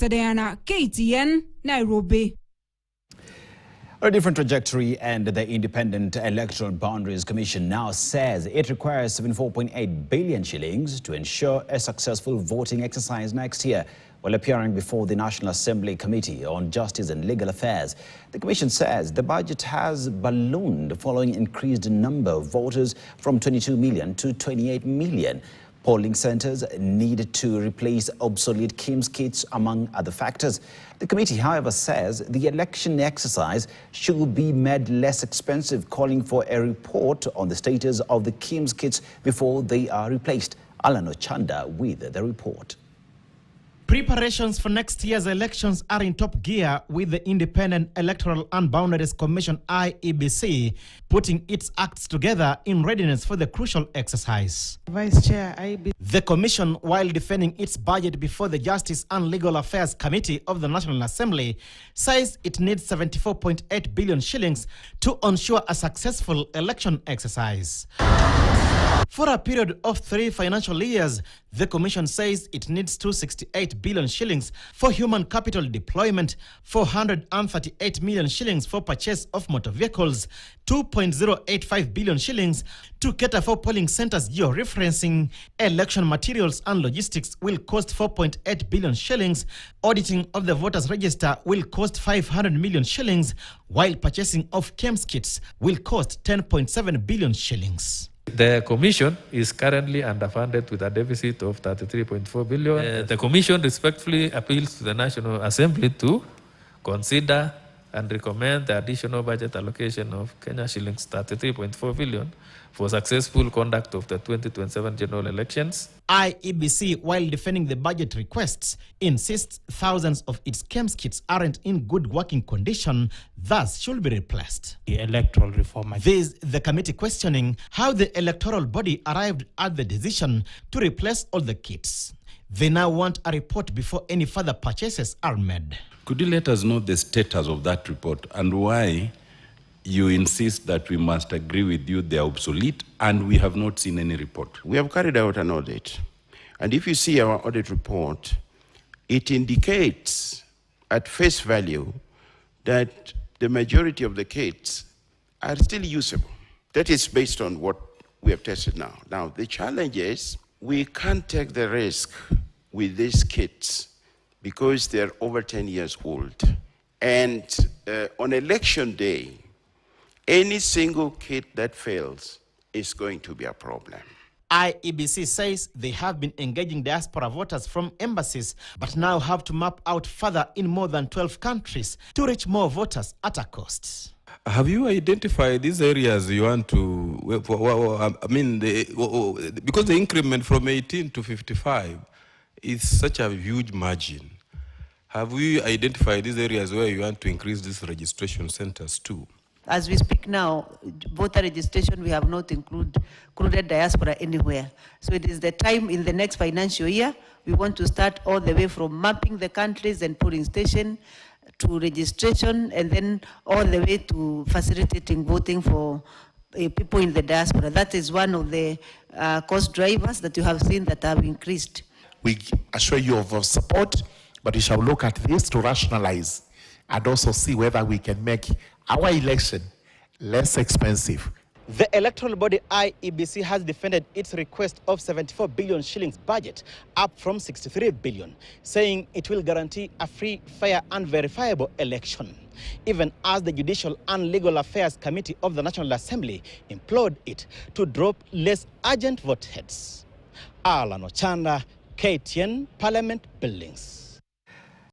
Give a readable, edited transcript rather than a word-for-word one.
Sedana, KTN, Nairobi. A different trajectory, and the Independent Electoral Boundaries Commission now says it requires 74.8 billion shillings to ensure a successful voting exercise next year. While appearing before the National Assembly Committee on Justice and Legal Affairs, the Commission says the budget has ballooned following increased number of voters from 22 million to 28 million. Polling centers need to replace obsolete KIEMS kits, among other factors. The committee, however, says the election exercise should be made less expensive, calling for a report on the status of the KIEMS kits before they are replaced. Alan Ochanda with the report. Preparations for next year's elections are in top gear, with the Independent Electoral and Boundaries Commission IEBC putting its acts together in readiness for the crucial exercise. Vice Chair, IEBC. The Commission, while defending its budget before the Justice and Legal Affairs Committee of the National Assembly, says it needs 74.8 billion shillings to ensure a successful election exercise. For a period of 3 financial years, the Commission says it needs 268 billion shillings for human capital deployment, 438 million shillings for purchase of motor vehicles, 2.085 billion shillings to cater for polling centers georeferencing. Election materials and logistics will cost 4.8 billion shillings. Auditing of the voters' register will cost 500 million shillings, while purchasing of KIEMS kits will cost 10.7 billion shillings. The Commission is currently underfunded with a deficit of 33.4 billion. The Commission respectfully appeals to the National Assembly to consider and recommend the additional budget allocation of Kenya shillings 33.4 billion for successful conduct of the 2027 general elections. IEBC, while defending the budget requests, insists thousands of its KIEMS kits aren't in good working condition, thus should be replaced. The electoral reform. This, the committee questioning how the electoral body arrived at the decision to replace all the kits. They now want a report before any further purchases are made. Could you let us know the status of that report and why you insist that we must agree with you they are obsolete and we have not seen any report? We have carried out an audit. And if you see our audit report, it indicates at face value that the majority of the kits are still usable. That is based on what we have tested now. Now, the challenge is we can't take the risk with these kits because they're over 10 years old. And on election day, any single kit that fails is going to be a problem. IEBC says they have been engaging diaspora voters from embassies, but now have to map out further in more than 12 countries to reach more voters at a cost. Have you identified these areas you want to, because the increment from 18 to 55 is such a huge margin. Have we identified these areas where you want to increase these registration centers too? As we speak now, voter registration, we have not included diaspora anywhere. So it is the time in the next financial year, we want to start all the way from mapping the countries and polling station to registration, and then all the way to facilitating voting for people in the diaspora. That is one of the cost drivers that you have seen that have increased. We assure you of our support, but we shall look at this to rationalize and also see whether we can make our election less expensive. The electoral body IEBC has defended its request of 74 billion shillings budget, up from 63 billion, saying it will guarantee a free, fair and verifiable election, even as the Judicial and Legal Affairs Committee of the National Assembly implored it to drop less urgent vote heads. Alan Ochanda, KTN, Parliament Buildings.